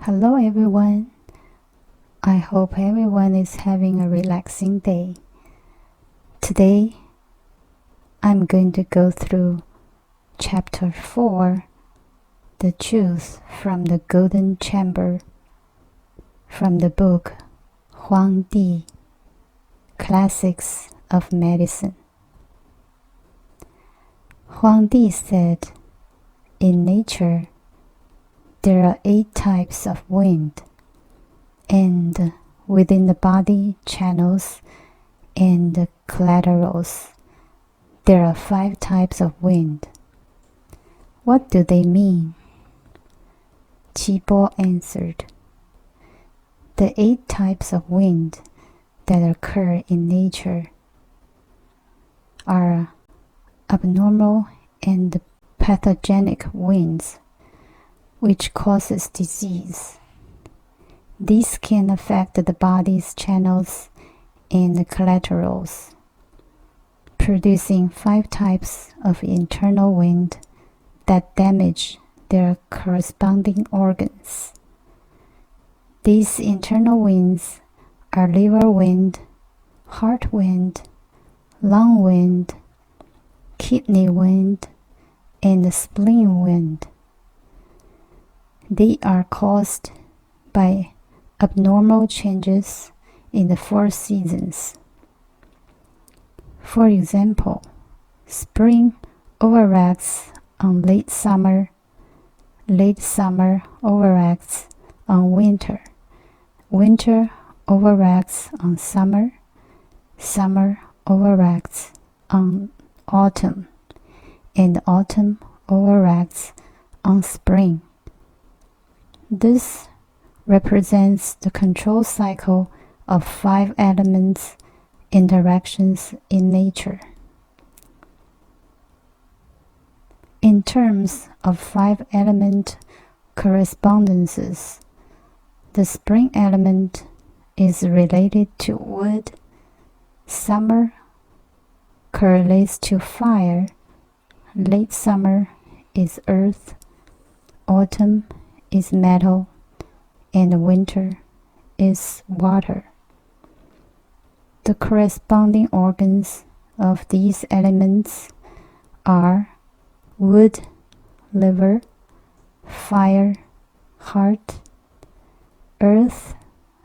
Hello everyone. I hope everyone is having a relaxing day. Today, I'm going to go through Chapter 4, The Truth from the Golden Chamber, from the book黄帝, Classics of Medicine. Huang Di said, in nature, there are 8 types of wind, and within the body channels and collaterals, there are 5 types of wind. What do they mean? Qi answered, the 8 types of wind that occur in nature are abnormal and pathogenic winds, which causes disease. These can affect the body's channels and collaterals, producing 5 types of internal wind that damage their corresponding organs. These internal winds are liver wind, heart wind, lung wind, kidney wind, and spleen wind. They are caused by abnormal changes in the 4 seasons. For example, spring overacts on late summer overacts on winter, winter overacts on summer overacts on autumn, and autumn overacts on spring. This represents the control cycle of 5 elements interactions in nature. In terms of 5 element correspondences, the spring element is related to wood, summer correlates to fire, late summer is earth, autumn is metal, and winter is water. The corresponding organs of these elements are wood, liver, fire, heart, earth,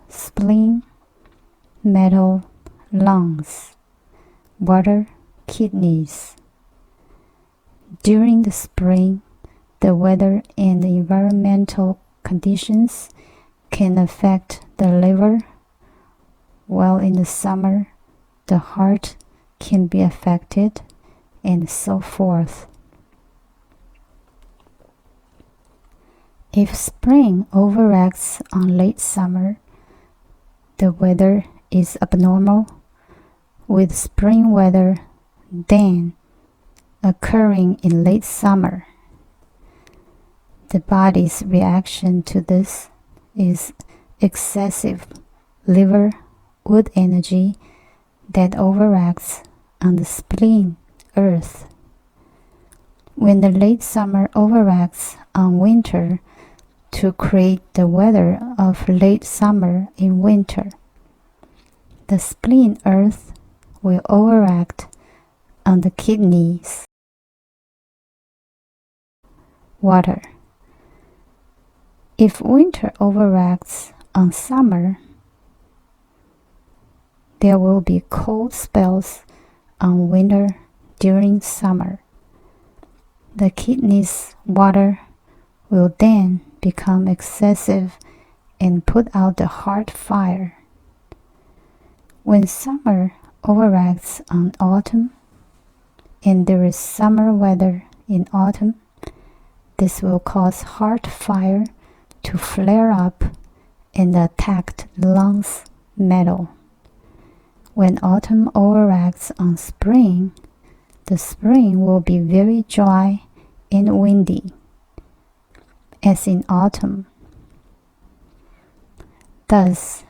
spleen, metal, lungs, water, kidneys. During the spring, the weather and the environmental conditions can affect the liver, while in the summer, the heart can be affected, and so forth. If spring overacts on late summer, the weather is abnormal, with spring weather then occurring in late summer. The body's reaction to this is excessive liver wood energy that overacts on the spleen earth. When the late summer overacts on winter to create the weather of late summer in winter, the spleen earth will overact on the kidneys water. If winter overacts on summer, there will be cold spells on winter during summer. The kidneys water will then become excessive and put out the heart fire. When summer overacts on autumn, and there is summer weather in autumn, this will cause heart fire to flare up and attack the lungs metal. When autumn overacts on spring, the spring will be very dry and windy, as in autumn. Thus,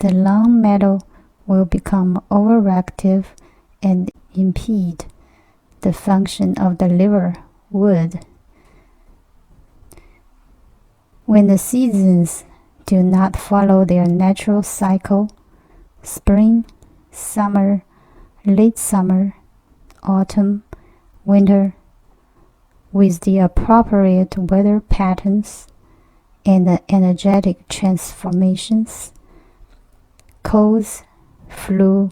the lung metal will become overactive and impede the function of the liver wood. When the seasons do not follow their natural cycle, spring, summer, late summer, autumn, winter, with the appropriate weather patterns and the energetic transformations, colds, flu,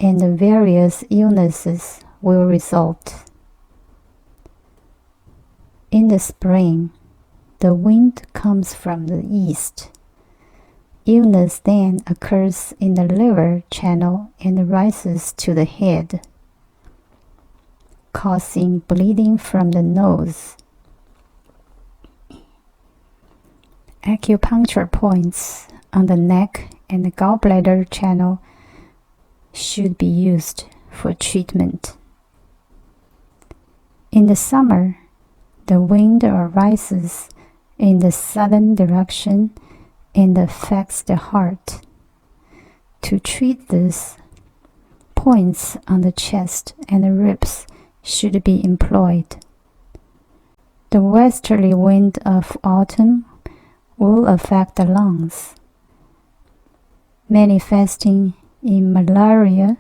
and various illnesses will result. In the spring, the wind comes from the east. Illness then occurs in the liver channel and rises to the head, causing bleeding from the nose. Acupuncture points on the neck and the gallbladder channel should be used for treatment. In the summer, the wind arises in the southern direction and affects the heart. To treat this, points on the chest and the ribs should be employed. The westerly wind of autumn will affect the lungs, manifesting in malaria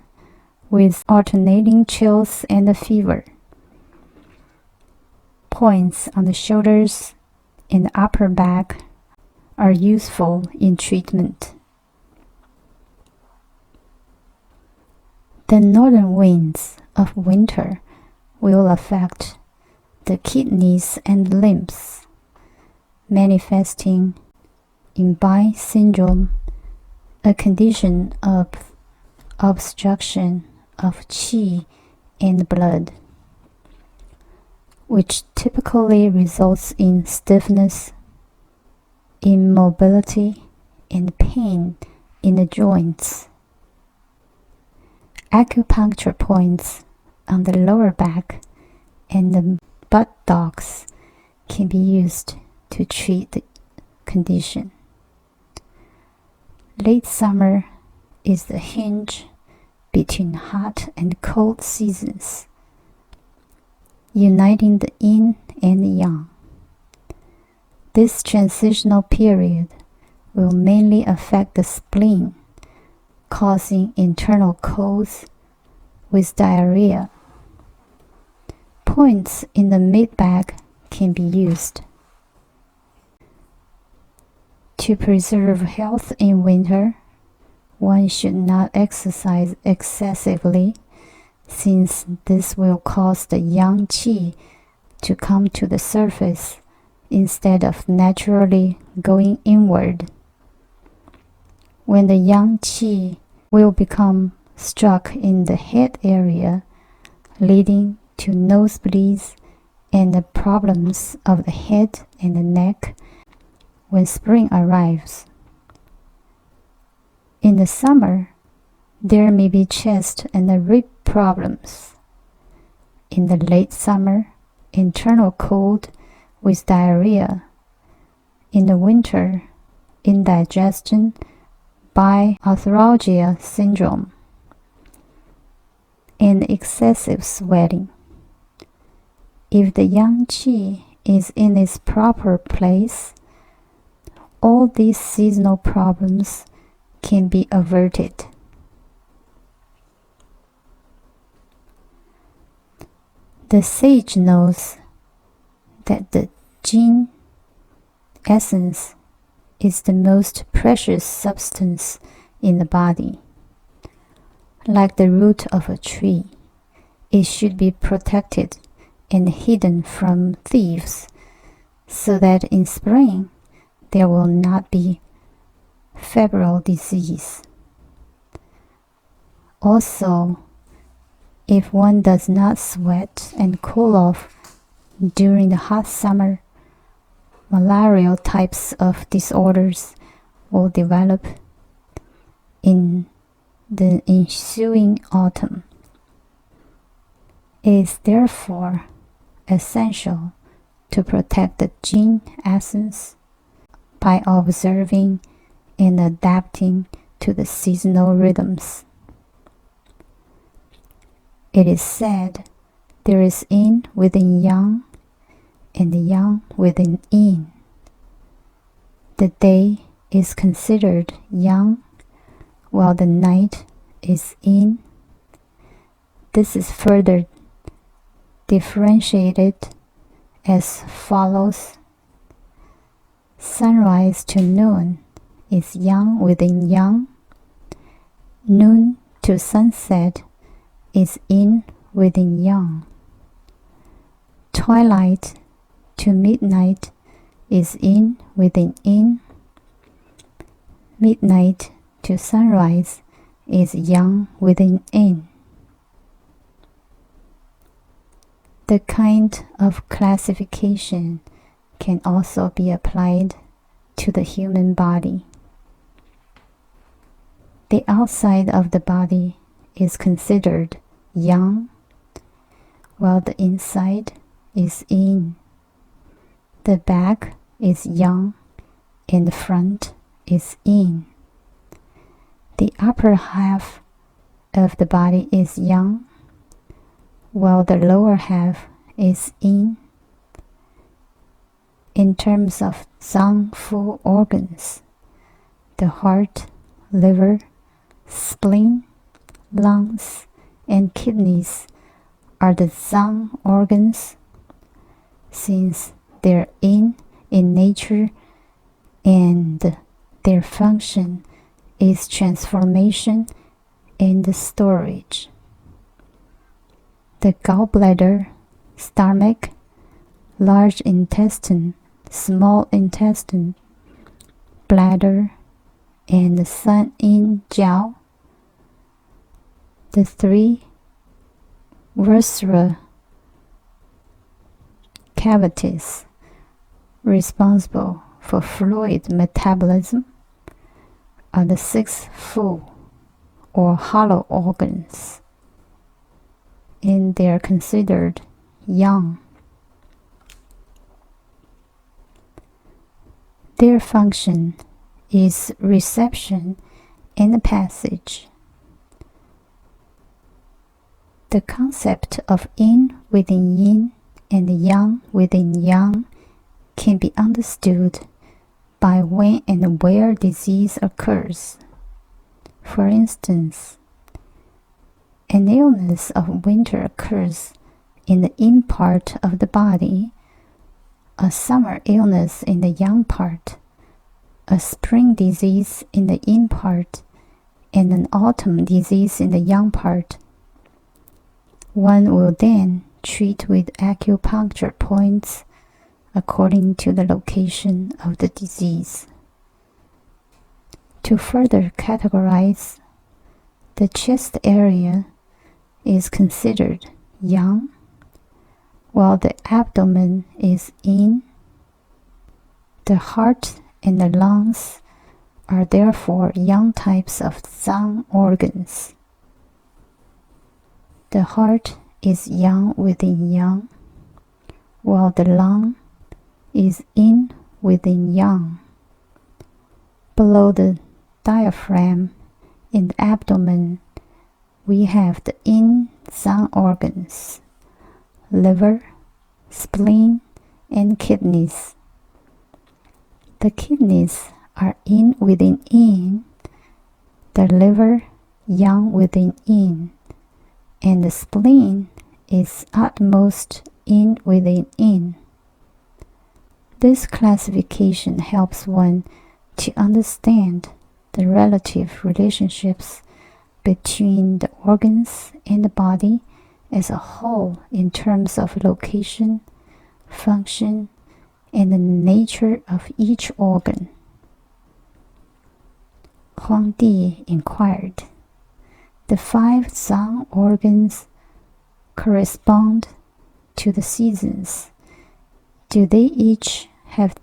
with alternating chills and a fever. Points on the shoulders and upper back are useful in treatment. The northern winds of winter will affect the kidneys and limbs, manifesting in bile syndrome, a condition of obstruction of qi and blood, which typically results in stiffness, immobility, and pain in the joints. Acupuncture points on the lower back and the buttocks can be used to treat the condition. Late summer is the hinge between hot and cold seasons, uniting the yin and the yang. This transitional period will mainly affect the spleen, causing internal colds with diarrhea. Points in the mid-back can be used. To preserve health in winter, one should not exercise excessively, since this will cause the yang qi to come to the surface instead of naturally going inward. When the yang qi will become stuck in the head area, leading to nosebleeds and the problems of the head and the neck when spring arrives. In the summer, there may be chest and the rib problems. In the late summer, internal cold with diarrhea. In the winter, indigestion by arthralgia syndrome and excessive sweating. If the yang qi is in its proper place, all these seasonal problems can be averted. The sage knows that the jin essence is the most precious substance in the body. Like the root of a tree, it should be protected and hidden from thieves, so that in spring there will not be febrile disease. Also, if one does not sweat and cool off during the hot summer, malarial types of disorders will develop in the ensuing autumn. It is therefore essential to protect the jin essence by observing and adapting to the seasonal rhythms. It is said there is yin within yang and yang within yin. the day is considered yang, while the night is yin. This is further differentiated as follows. Sunrise to noon is yang within yang. Noon to sunset is yin within yang. Twilight to midnight is yin within yin. Midnight to sunrise is yang within yin. The kind of classification can also be applied to the human body. The outside of the body is considered yang, while the inside is yin. The back is yang and the front is yin. The upper half of the body is yang, while the lower half is yin. In terms of脏腑organs, the heart, liver, spleen, lungs, and kidneys are the zang organs, since they're yin in nature and their function is transformation and storage. The gallbladder, stomach, large intestine, small intestine, bladder, and the sun yin jiao, the three visceral cavities responsible for fluid metabolism, are the six full or hollow organs, and they are considered yang. Their function is reception and passage. The concept of yin within yin and yang within yang can be understood by when and where disease occurs. For instance, an illness of winter occurs in the yin part of the body, a summer illness in the yang part, a spring disease in the yin part, and an autumn disease in the yang part. One will then treat with acupuncture points according to the location of the disease. To further categorize, the chest area is considered yang, while the abdomen is yin. The heart and the lungs are therefore yang types of zang organs. The heart is yang within yang, while the lung is yin within yang. Below the diaphragm in the abdomen, we have the yin zang organs, liver, spleen, and kidneys. The kidneys are yin within yin, the liver yang within yin, and the spleen is utmost yin within yin. This classification helps one to understand the relative relationships between the organs and the body as a whole in terms of location, function, and the nature of each organ. Huang Di inquired, the 5 zang organs correspond to the seasons. Do they each have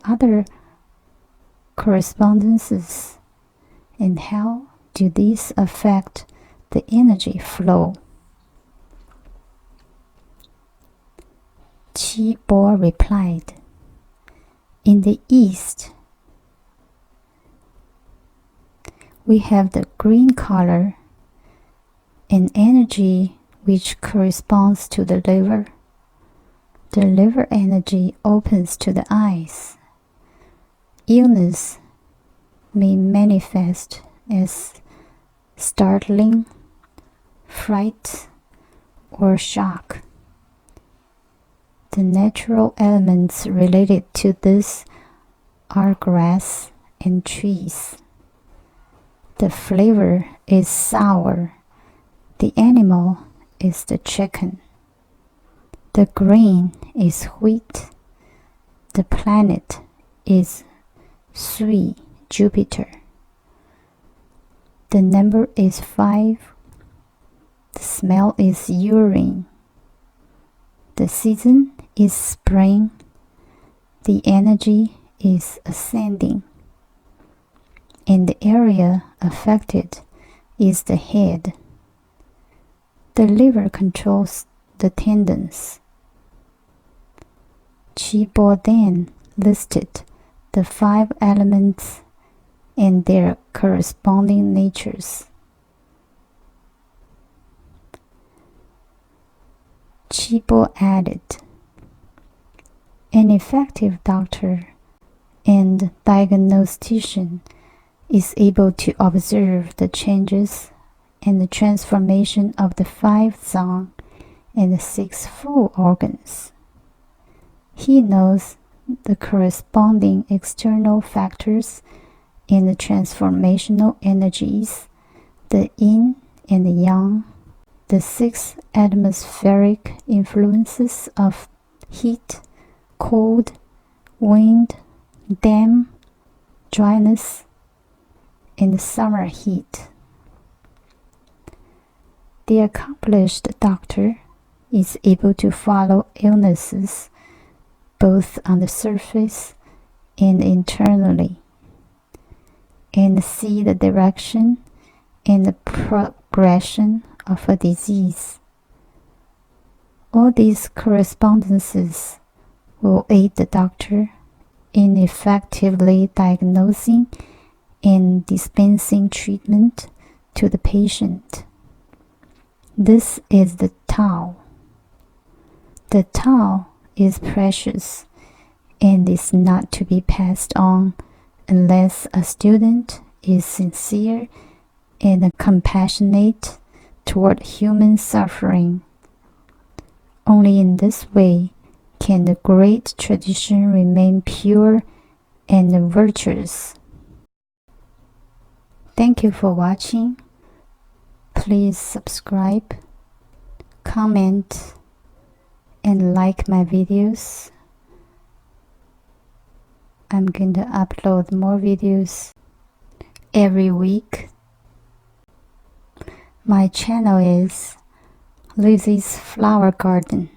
other correspondences? And how do these affect the energy flow? Qi Bo replied, in the east, we have the green color, an energy which corresponds to the liver. The liver energy opens to the eyes. illness may manifest as startling, fright, or shock. The natural elements related to this are grass and trees. The flavor is sour. The animal is the chicken. The grain is wheat. The planet is Sui, Jupiter. The number is 5. The smell is urine. The season is spring. The energy is ascending. And the area affected is the head. The liver controls the tendons. Qi then listed the 5 elements and their corresponding natures. Qi added, an effective doctor and diagnostician is able to observe the changes and the transformation of the 5 zang and the 6 full organs. He knows the corresponding external factors and the transformational energies, the yin and the yang, the 6 atmospheric influences of heat, cold, wind, damp, dryness, and summer heat. The accomplished doctor is able to follow illnesses both on the surface and internally, and see the direction and the progression of a disease. All these correspondences will aid the doctor in effectively diagnosing and dispensing treatment to the patient. This is the Tao. The Tao is precious and is not to be passed on unless a student is sincere and compassionate toward human suffering. Only in this way can the great tradition remain pure and virtuous. Thank you for watching. Please subscribe, comment, and like my videos. I'm going to upload more videos every week. My channel is Lizzie's Flower Garden.